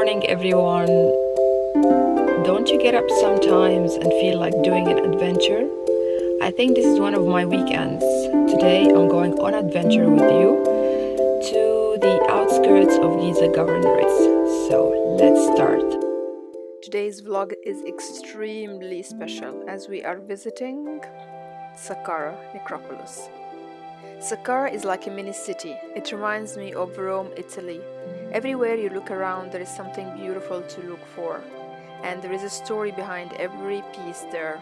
morning, everyone. Don't you get up sometimes and feel like doing an adventure? I think this is one of my weekends. Today I'm going on adventure with you to the outskirts of Giza governorates. So let's start. Today's vlog is extremely special as we are visiting Saqqara necropolis. Saqqara is like a mini city. It reminds me of Rome, Italy. Everywhere you look around, there is something beautiful to look for. And there is a story behind every piece there.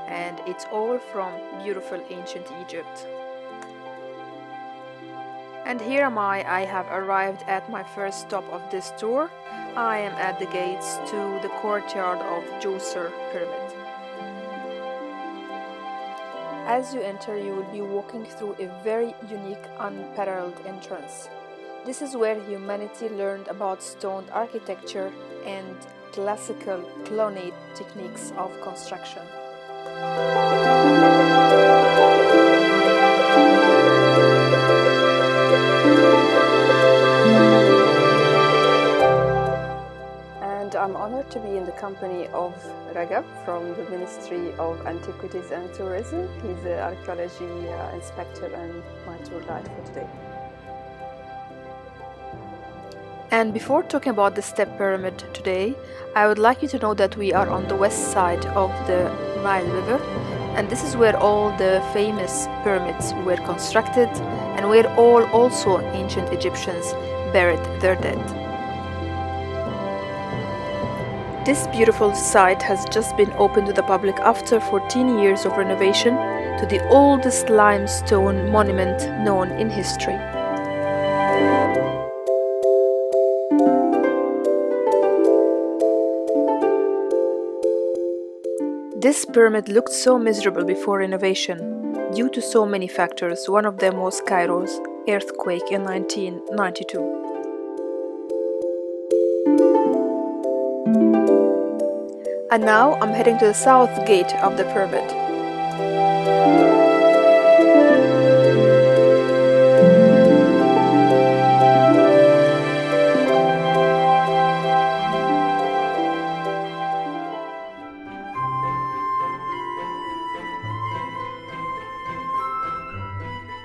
And it's all from beautiful ancient Egypt. And here am I have arrived at my first stop of this tour. I am at the gates to the courtyard of Djoser Pyramid. As you enter, you will be walking through a very unique, unparalleled entrance. This is where humanity learned about stone architecture and classical colonnade techniques of construction. And I'm honored to be in the company of Ragab from the Ministry of Antiquities and Tourism. He's an archaeology inspector and my tour guide for today. And before talking about the step pyramid today, I would like you to know that we are on the west side of the Nile River, and this is where all the famous pyramids were constructed and where all also ancient Egyptians buried their dead. This beautiful site has just been opened to the public after 14 years of renovation to the oldest limestone monument known in history. This pyramid looked so miserable before renovation due to so many factors. One of them was Cairo's earthquake in 1992. And now I'm heading to the south gate of the pyramid.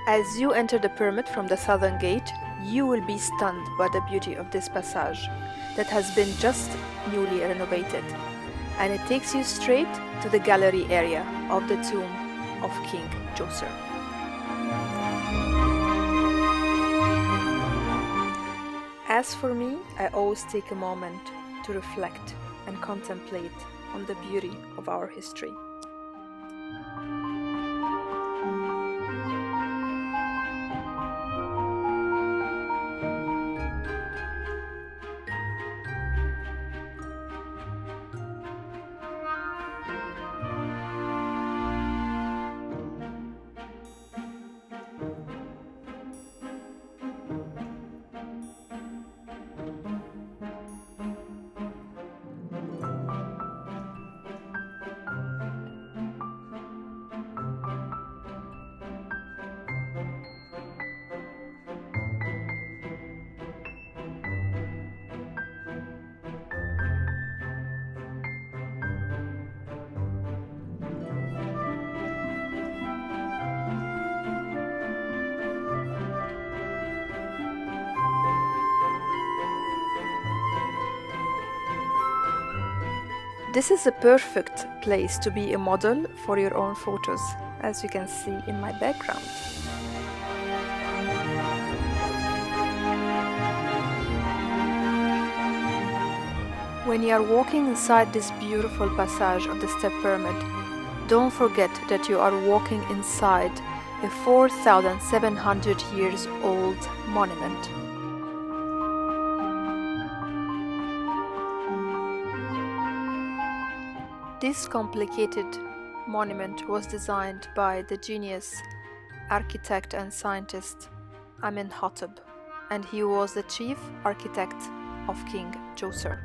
As you enter the pyramid from the southern gate, you will be stunned by the beauty of this passage that has been just newly renovated, and it takes you straight to the gallery area of the tomb of King Djoser. As for me, I always take a moment to reflect and contemplate on the beauty of our history. This is a perfect place to be a model for your own photos, as you can see in my background. When you are walking inside this beautiful passage of the step pyramid, don't forget that you are walking inside a 4,700 years old monument. This complicated monument was designed by the genius architect and scientist Imhotep, and he was the chief architect of King Djoser.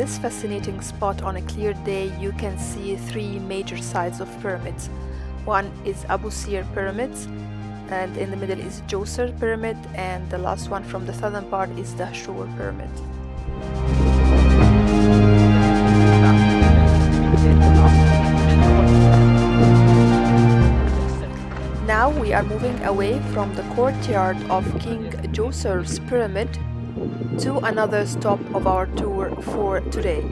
this fascinating spot on a clear day, you can see three major sides of pyramids. One is Abu Sir Pyramid, and in the middle is Djoser Pyramid, and the last one from the southern part is the Dahshur Pyramid. Now we are moving away from the courtyard of King Djoser's Pyramid to another stop of our tour for today.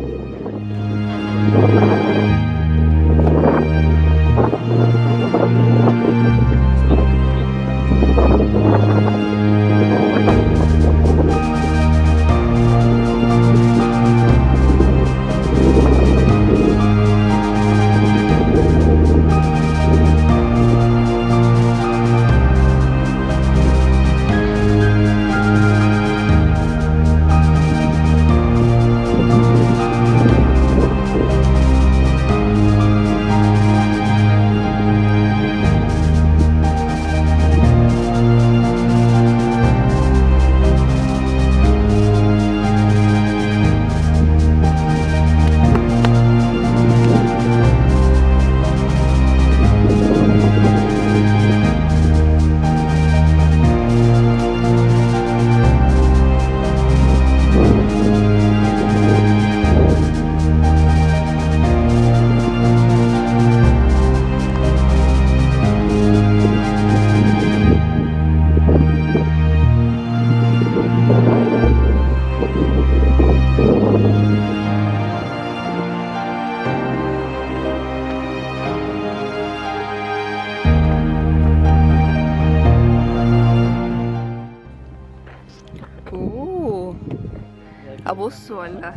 أبص ولا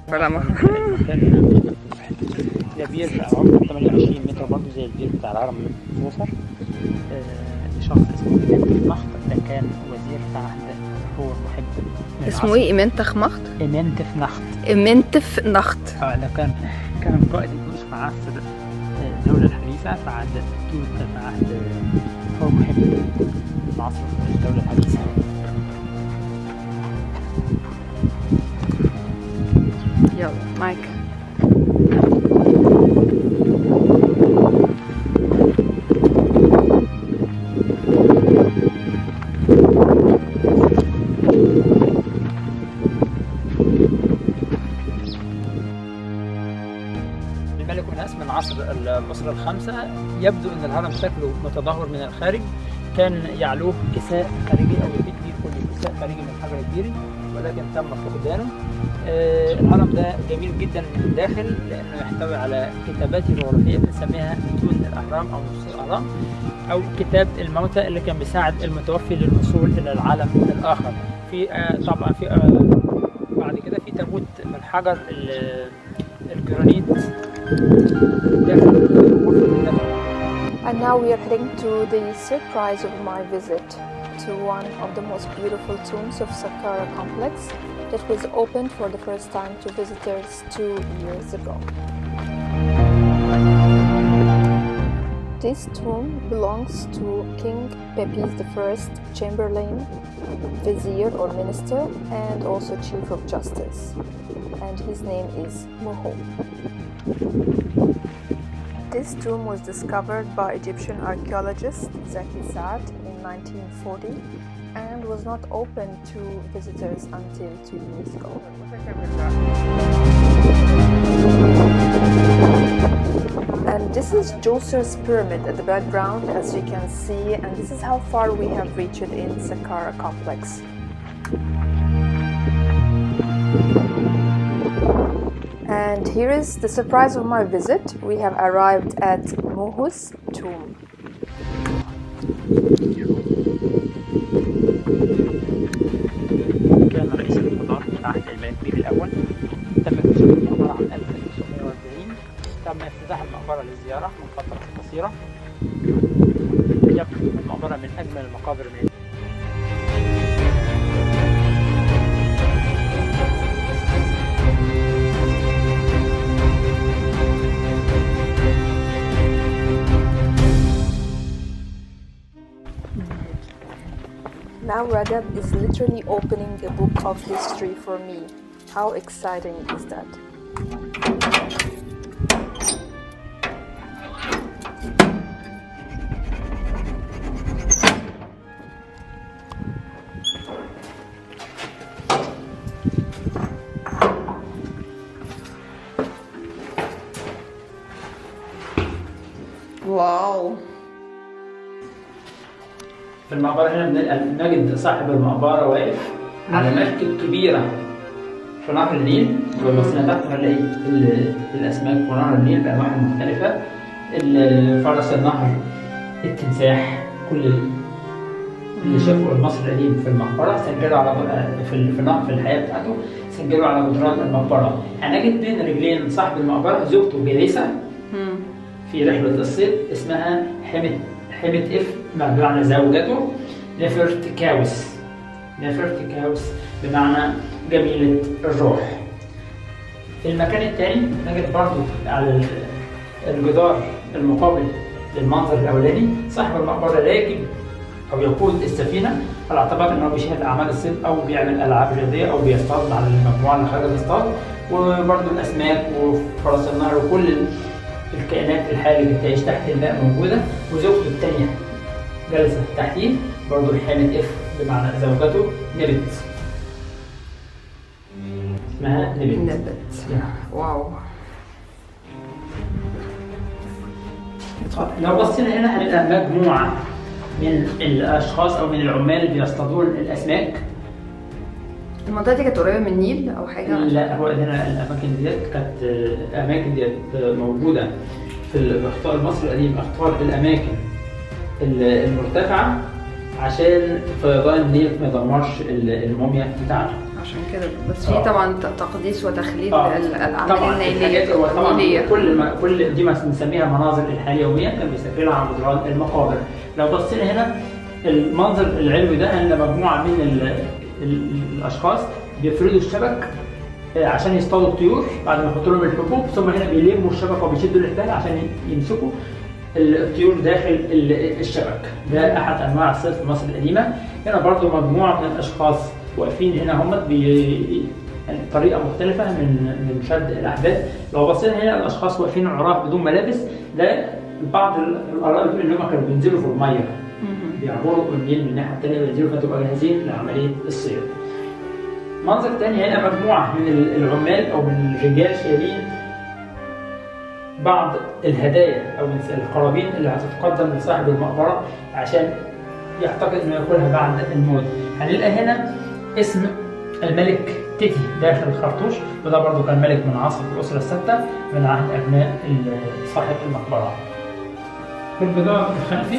فلما ده بير عمره 28 متر برضه زي البير بتاع الهرم زوسر. شخص اسمه امحتب، ده كان وزير في عهد هو المحب. اسمه ايه؟ إمنتخ مخت؟ إمنتف نخت. ده كان قائد الجيوش في عهد الدولة الحديثة، في عهد توت، في عهد هو محب في عصر الدولة الحديثة. يلا معاك. الملك وناس من عصر الأسرة الخمسة. يبدو أن الهرم شكله متدهور من الخارج، كان يعلوه كساء خارجي أو يبيت بيه كل كساء خارجي من الحجر البيري، ولكن تم فقدانه. الهرم ده جميل جدا من الداخل لأنه يحتوي على كتابات جغرافية بنسميها متون الأهرام أو نصوص الأهرام، أو كتاب الموتى اللي كان بيساعد المتوفي للوصول إلى العالم الآخر. في طبعا في بعد كده في تابوت من حجر الجرانيت داخل. And now we are heading to the surprise of my visit to one of the most beautiful tombs of Saqqara complex that was opened for the first time to visitors 2 years ago. This tomb belongs to King Beybi I, Chamberlain, Vizier or Minister, and also Chief of Justice, and his name is Mehu. This tomb was discovered by Egyptian archaeologist Zaki Saad in 1940 and was not open to visitors until 2 years ago. And this is Djoser's Pyramid at the background, as you can see, and this is how far we have reached in Saqqara complex. And here is the surprise of my visit. We have arrived at Mehu's tomb. كان رئيس القضاة في عهد الملك بيبي الاول. تم اكتشاف المقبرة عام 1940. تم افتتاح المقبرة للزيارة من فترة قصيرة. يبدو المقبرة من اجمل المقابر من Now Rajab is literally opening a book of history for me. How exciting is that? واو. في المقبرة هنا نجد صاحب المقبرة واقف على مركب كبيرة في نهر النيل، وبصينا تحت هنلاقي الأسماك في نهر النيل بأنواعها المختلفة، فرس النهر، التمساح، كل اللي شافوا المصري القديم في المقبرة سجلوا على في الحياة بتاعته، سجلوا على جدران المقبرة. هنجد بين رجلين صاحب المقبرة زوجته جالسة في رحلة الصيد اسمها امحتب بمعنى زوجته، نفرتكاوس بمعنى جميلة الروح. في المكان الثاني نجد برضو على الجدار المقابل للمنظر الأولاني صاحب المقبرة راكب أو يقود السفينة على اعتبار أنه بيشاهد أعمال الصيد أو بيعمل ألعاب رياضية أو بيصطاد مع المجموعة اللي خارجة تصطاد، وبرضو الأسماك وفرس النهر وكل الكائنات الحية اللي بتعيش تحت الماء موجودة، وزوجته الثانية جالسة تحتيه برضو امحتب بمعنى زوجته نبت، اسمها نبت. واو. لو بصينا هنا هنلقى مجموعة من الأشخاص أو من العمال اللي بيصطادون الأسماك. المنطقة دي كانت قريبة من النيل أو حاجة؟ لا، هو هنا الأماكن ديت كانت الأماكن ديت موجودة في الاخطار المصري القديم، اختار الأماكن المرتفعة عشان فيضان النيل ما يدمرش الموميا بتاعته. عشان كده بس في طبعا تقديس وتخليد الأعمال النيلية. طبعا كل دي ما بنسميها مناظر الحياة اليومية كان بيسافرها على جدران المقابر. لو بصينا هنا المنظر العلوي ده ان مجموعة من الأشخاص بيفردوا الشبك عشان يصطادوا الطيور بعد ما يحطوا لهم الحبوب، ثم هنا بيلموا الشبكة وبيشدوا الحبال عشان يمسكوا الطيور داخل الشبك. ده أحد أنواع الصيد في مصر القديمة. هنا برضو مجموعة من الأشخاص واقفين هنا هم يعني طريقة مختلفة من شد الأحبال. لو بصينا هنا الأشخاص واقفين عراة بدون ملابس، ده بعض الآراء بتقول إن هم كانوا بينزلوا في المية، بيعبروا النيل من الناحية التانية وينزلوا فتبقى جاهزين لعملية الصيد. منظر تاني هنا مجموعة من العمال أو من الرجال شايلين بعض الهدايا أو القرابين اللي هتتقدم لصاحب المقبرة عشان يعتقد إنه ياكلها بعد الموت. هنلقى هنا اسم الملك تيتي داخل الخرطوش، وده برضو كان ملك من عصر الأسرة الستة من عهد أبناء صاحب المقبرة. في الجدار الخلفي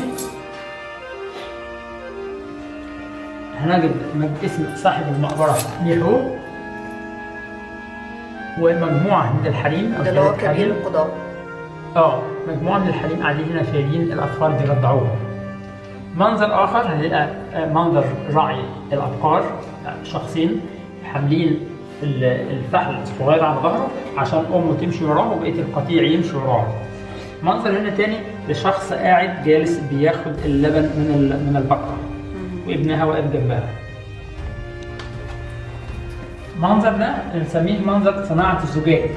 هنجد اسم صاحب المقبرة ميحو ومجموعة من الحريم ده اللي هو كبير القضاة. مجموعة من الحريم قاعدين هنا شايلين الأطفال بيرضعوهم. منظر آخر هنلقى منظر راعي الأبقار، شخصين حاملين الفحل الصغير على ظهره عشان أمه تمشي وراه وبقية القطيع يمشي وراه. منظر هنا تاني لشخص قاعد جالس بياخد اللبن من البقرة وابنها واقف جنبها. منظر ده نسميه منظر صناعة الزجاج.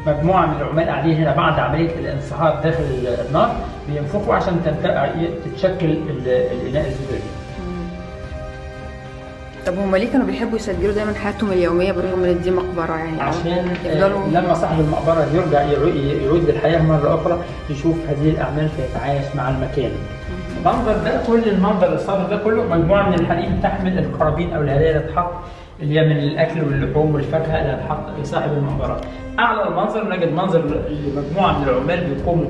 مجموعة من العمال قاعدين هنا بعد عملية الانصهار داخل النار بينفخوا عشان تتشكل الإناء الزجاجي. طب هم ليه كانوا بيحبوا يسجلوا دايما حياتهم اليومية بالرغم ان دي مقبرة يعني؟ عشان لما صاحب المقبرة يرجع يعود للحياة مرة أخرى يشوف هذه الأعمال فيتعايش مع المكان. المنظر ده كل المنظر الصادر ده كله مجموعة من الحريم تحمل القرابين أو الهدايا اللي تتحط اللي هي من الأكل واللحوم والفاكهة اللي هتحط لصاحب المقبرة. أعلى المنظر نجد منظر لمجموعة من العمال بيقوموا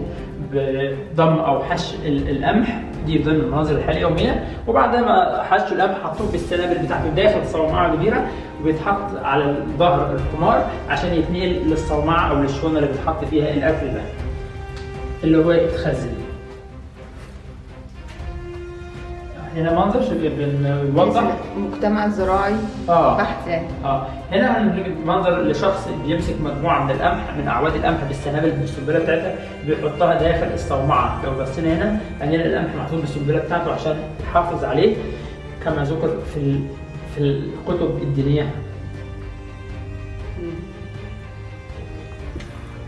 بضم أو حش القمح، دي ضمن المناظر الحياة اليومية. وبعد ما حشوا القمح حطوه في السنابل بتاعته داخل صومعة كبيرة وبيتحط على ظهر الحمار عشان يتنقل للصومعة أو للشونة اللي بيتحط فيها الأكل ده اللي هو يتخزن. هنا منظر بنوضح مجتمع زراعي بحت يعني. هنا هنجيب منظر لشخص بيمسك مجموعه من القمح من اعواد القمح بالسنابل بالسنبله بتاعتها بيحطها داخل الصومعه. لو بصينا هنا هنلاقي القمح محطوط بالسنبله بتاعته عشان يحافظ عليه كما ذكر في الكتب الدينيه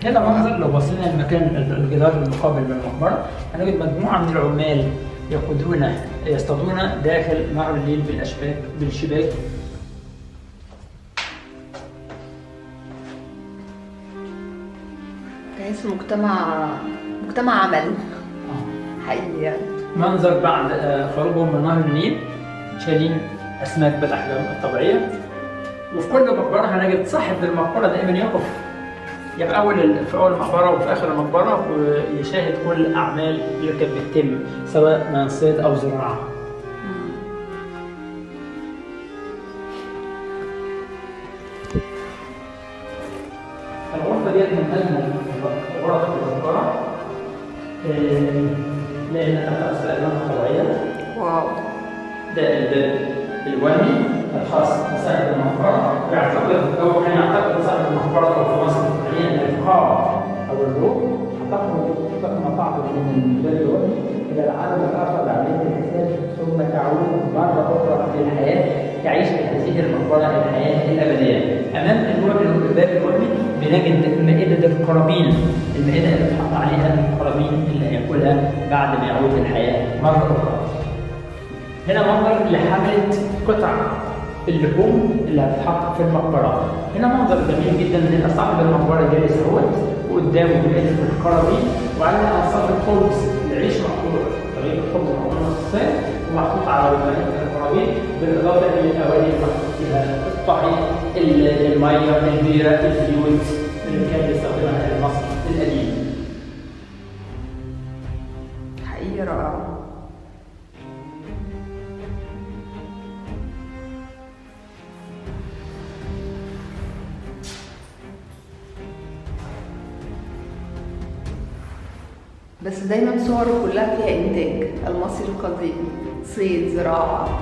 هنا منظر لو بصينا المكان الجدار المقابل للمقبرة هنجد مجموعة من العمال يصطادون داخل نهر النيل بالشباك. تحس مجتمع عمل حقيقي يعني. منظر بعد خروجهم من نهر النيل شايلين أسماك بالأحجام الطبيعية. وفي كل مقبرة هنجد صاحب المقبرة دائما يقف في أول المقبرة وفي آخر المقبرة ويشاهد كل الأعمال اللي كانت بتتم سواء من صيد أو زراعة. الغرفة ديت من أجمل غرف الزيارة لأنها تحت أسئلة طبيعية. واو. ده الباب الوهمي الخاص بصاحب المقبرة. كان يعتقد صاحب المقبرة أو في مصر حاليا الفقاعة أو الروح تقوم مطاعم من الباب الوهمي إلى العالم الآخر بعملية الحساب ثم تعود مرة أخرى للحياة تعيش في هذه المقبرة الحياة الأبدية. أمام الباب الوهمي بنجد مائدة القرابين، المائدة اللي بتحط عليها القرابين اللي هياكلها بعد ما يعود للحياة مرة أخرى. هنا منظر لحملة قطع اللحوم اللي هتتحط في المقبرة. هنا منظر جميل جدا ان صاحب المقبرة جالس اهوت وقدامه مائدة القرابين وعلى انصاف الخبز العيش مقطوع طريقة الخبز مقطوع نصين ومحطوط على مائدة القرابين بالاضافة الى الاواني المحطوط فيها الطعام، المية، البيرة، الزيوت اللي كان بيستخدمها المصري القديم. حقيقي رائع. بس دايما صوره كلها فيها انتاج المصري القديم، صيد، زراعه،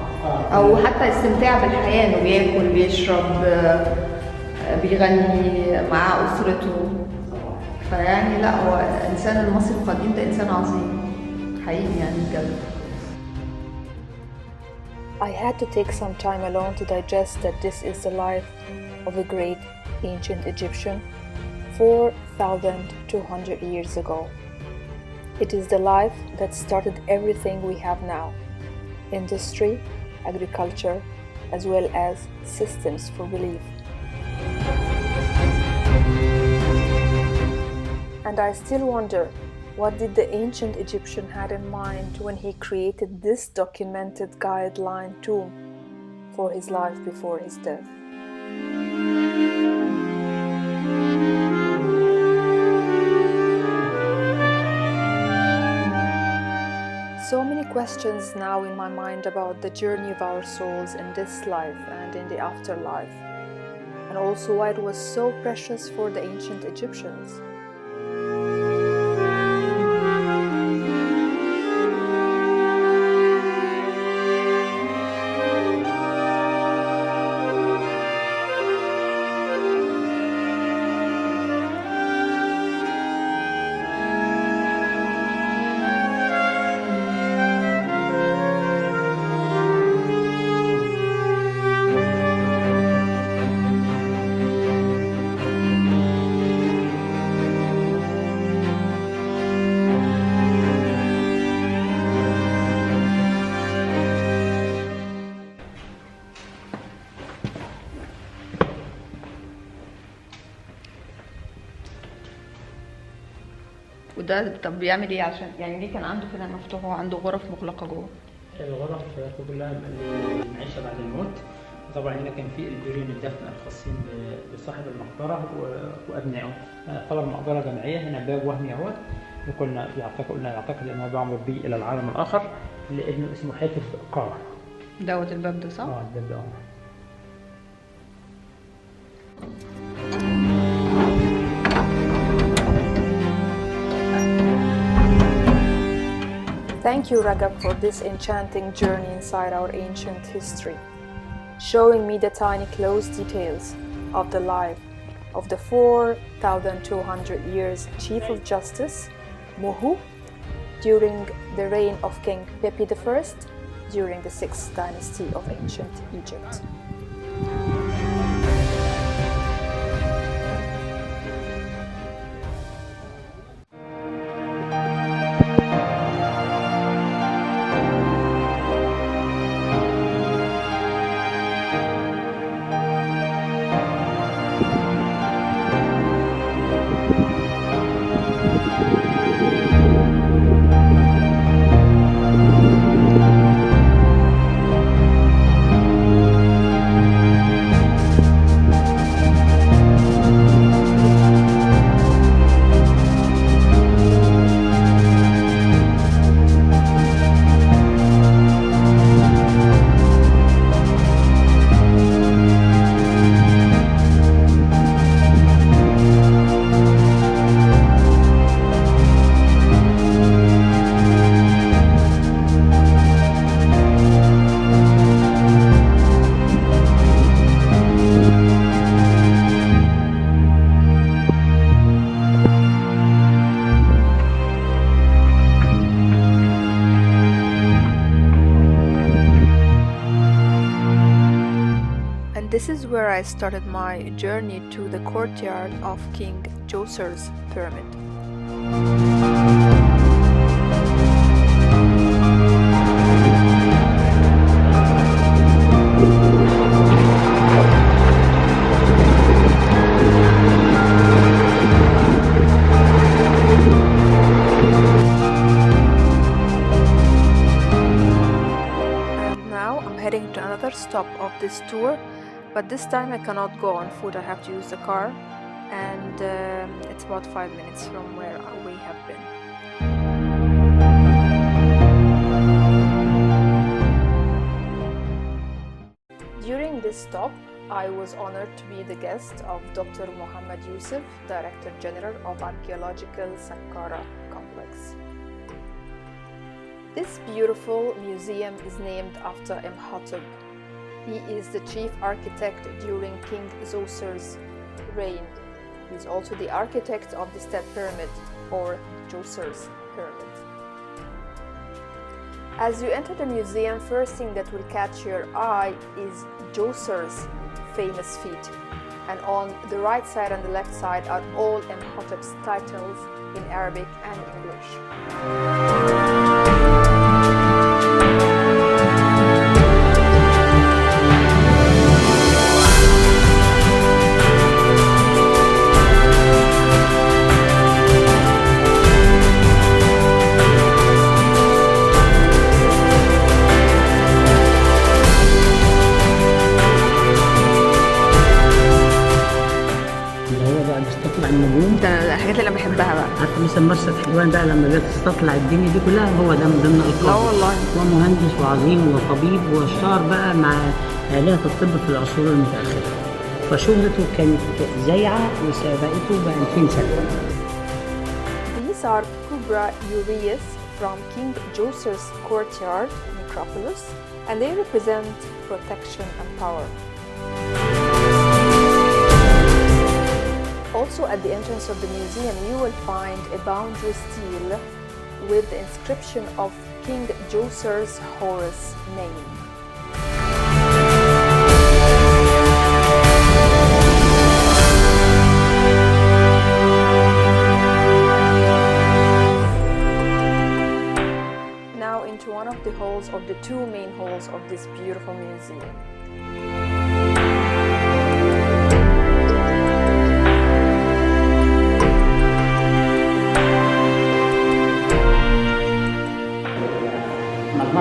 او حتى استمتاع بالحياه انه بياكل بيشرب بيغني مع اسرته. فيعني لا، هو انسان المصري القديم ده انسان عظيم حقيقي يعني بجد. I had to take some time alone to digest that this is the life of a great ancient Egyptian 4,200 years ago. It is the life that started everything we have now: industry, agriculture, as well as systems for belief. And I still wonder, what did the ancient Egyptian had in mind when he created this documented guideline tomb for his life before his death? So many questions now in my mind about the journey of our souls in this life and in the afterlife, and also why it was so precious for the ancient Egyptians. وده طب بيعمل ايه عشان يعني ليه كان عنده كده مفتوح وعنده غرف مغلقه جوه؟ الغرف كلها المعيشه بعد الموت. طبعا هنا كان في البيرين الدفن الخاصين بصاحب المقبره وابنائه. طبعا مقبره جماعيه. هنا باب وهمي اهوت قلنا يعتقد انه بيعبر بيه الى العالم الاخر لانه اسمه هاتف قار. دوت الباب ده صح؟ الباب ده Thank you, Ragab, for this enchanting journey inside our ancient history, showing me the tiny close details of the life of the 4,200 years Chief of Justice, Mehu, during the reign of King Beybi I during the 6th dynasty of ancient Egypt. where I started my journey to the courtyard of King Djoser's Pyramid. Heading to another stop of this tour, but this time I cannot go on foot. I have to use the car, and it's about 5 minutes from where we have been. During this stop, I was honored to be the guest of Dr. Mohammed Yusuf, Director General of Archaeological Saqqara Complex. This beautiful museum is named after Imhotep. He is the chief architect during King Djoser's reign. He is also the architect of the Step Pyramid, or Djoser's Pyramid. As you enter the museum, first thing that will catch your eye is Djoser's famous feet. And on the right side and the left side are all Imhotep's titles in Arabic and English. ده الحاجات اللي انا بحبها بقى. عارفه مثلا مرسى حلوان بقى لما جت تستطلع الدنيا دي كلها، هو ده من ضمن القاضي. لا والله. هو مهندس وعظيم وطبيب واشتهر بقى مع آلهة الطب في العصور المتأخرة، فشهرته كانت زايعة وسبقته ب2000 سنة. These are Kubra Urias from King Djoser's courtyard necropolis, and they represent protection and power. Also at the entrance of the museum you will find a boundary stele with the inscription of King Djoser's Horus name. Now into one of the halls, of the two main halls of this beautiful museum.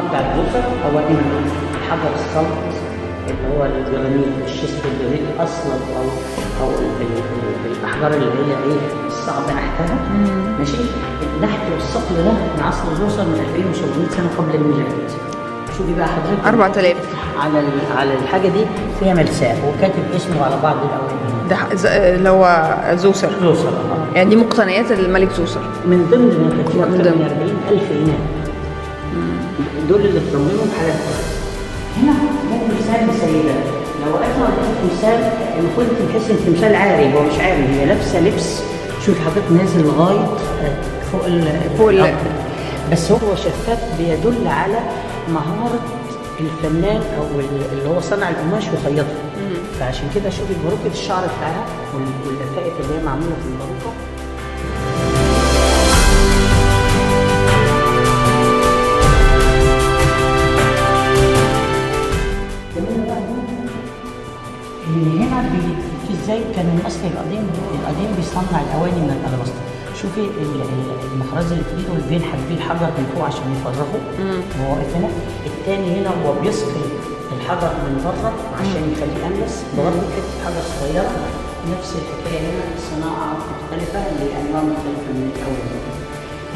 بتاع زورسر هو انه الحجر الصلب اللي هو الجرانيت الشيست الجرانيت اصلا او الاحجار اللي هي ايه الصعب نحتها ماشي. النحت والصقل ده من عصر زورسر من 2700 سنه قبل الميلاد. شوفي بقى حضرتك 4000 على الحاجه دي فيها ملساء وكاتب اسمه على بعض الاواني. ده اللي هو زوسر. يعني دي مقتنيات الملك زوسر من ضمن ما كانت اكثر من 40,000 هنا. دول اللي اترمموا على هنا. ده تمثال السيدة. لو وقفنا قدام التمثال المفروض تحس ان التمثال عاري، هو مش عاري، هي لابسه لبس. شوف حضرتك نازل لغايه فوق الارض، بس هو شفاف بيدل على مهاره الفنان او اللي هو صنع القماش وخيطه. فعشان كده شوفي باروكه الشعر بتاعها واللفائف اللي هي معموله في الباروكه. هنا ازاي كان الاصل القديم بيصنع الاواني من الالباستر. شوفي المخرز اللي في ايده اللي بينحت بيه الحجر من فوق عشان يفرغه وهو واقف هنا. الثاني هنا هو بيسقي الحجر من بره عشان يخليه املس برضه حته حجر صغيره. نفس الحكايه هنا الصناعه مختلفه لانواع مختلفه من الاول.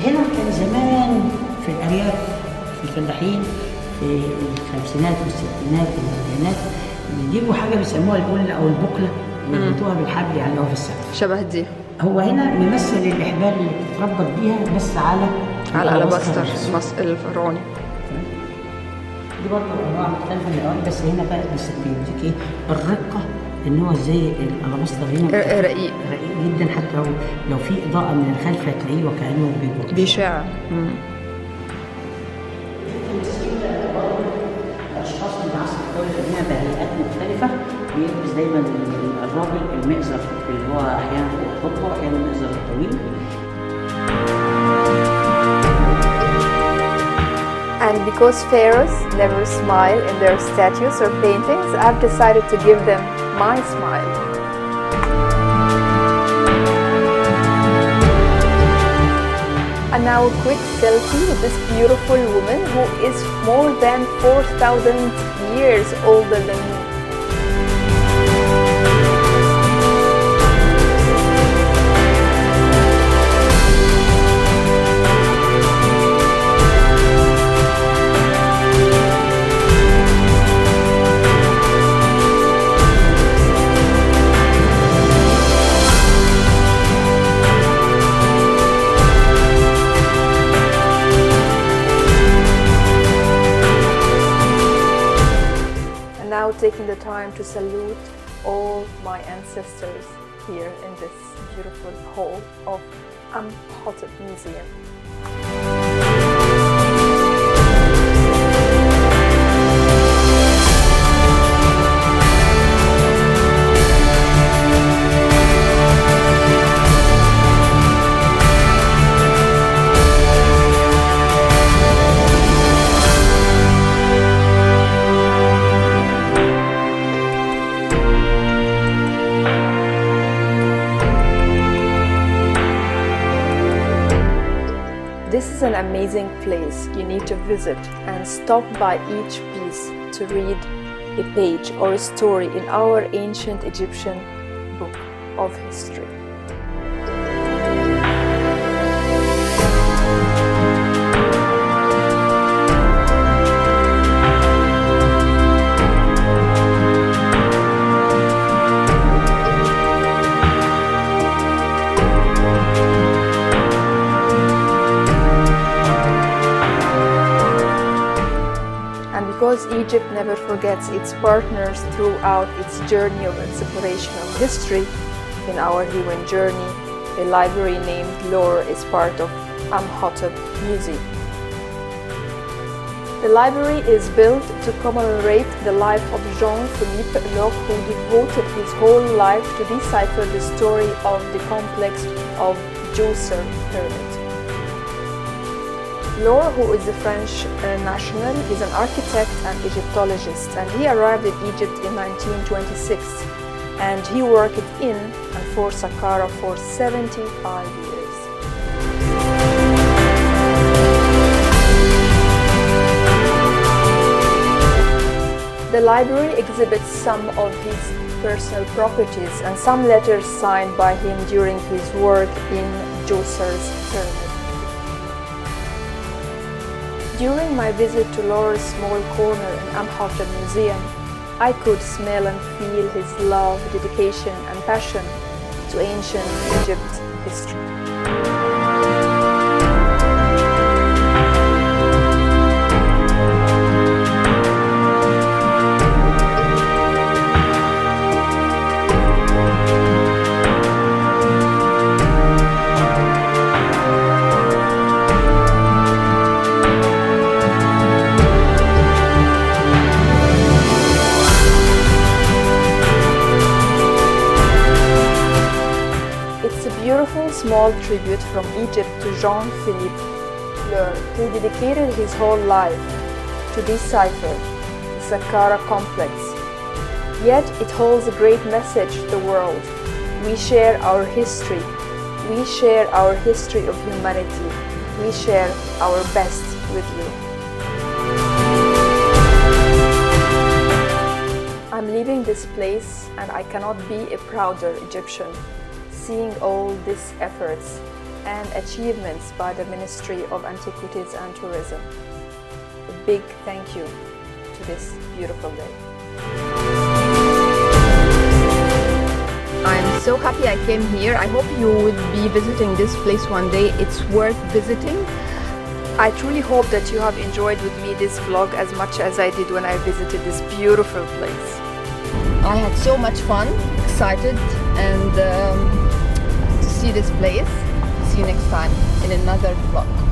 هنا كان زمان في الارياف في الفلاحين في الخمسينات والستينات والاربعينات يجيبوا حاجه بيسموها القله او البقله يربطوها بالحبل يعلقوها في السقف شبه دي. هو هنا ممثل الاحبال اللي بتتربط بيها بس على الالباستر الفرعوني. دي برضه انواع مختلفه من الاواني، بس هنا بقى بيديك ايه الرقه ان هو زي الالباستر هنا رقيق جدا. حتى لو في اضاءه من الخلف هتلاقيه وكانه بيشع. الاشخاص من عصر الدوله القديمه بهيئات مختلفه بنلاحظ دايما ان الراجل المئزر اللي هو احيانا فوق الخطبه واحيانا المئزر الطويل. And because pharaohs never smile in their statues or paintings, I've decided to give them my smile. And now a quick selfie with this beautiful woman who is more than 4,000 years older than me. Taking the time to salute all my ancestors here in this beautiful hall of Imhotep Museum. This is an amazing place you need to visit and stop by each piece to read a page or a story in our ancient Egyptian book of history. Because Egypt never forgets its partners throughout its journey of exploration of history, in our human journey, a library named Lore is part of Imhotep Museum. The library is built to commemorate the life of Jean-Philippe Locke, who devoted his whole life to decipher the story of the complex of Djoser Pyramid. Lore, who is a French national, is an architect and Egyptologist, and he arrived in Egypt in 1926, and he worked in and for Saqqara for 75 years. The library exhibits some of his personal properties and some letters signed by him during his work in Djoser's Pyramid. During my visit to Lore's small corner in Imhotep Museum, I could smell and feel his love, dedication and passion to ancient Egypt history. Small tribute from Egypt to Jean-Philippe Locke, who dedicated his whole life to decipher the Saqqara complex. Yet it holds a great message to the world. We share our history. We share our history of humanity. We share our best with you. I'm leaving this place and I cannot be a prouder Egyptian, seeing all these efforts and achievements by the Ministry of Antiquities and Tourism. A big thank you to this beautiful day. I'm so happy I came here. I hope you will be visiting this place one day. It's worth visiting. I truly hope that you have enjoyed with me this vlog as much as I did when I visited this beautiful place. I had so much fun, excited, and to see this place. See you next time in another vlog.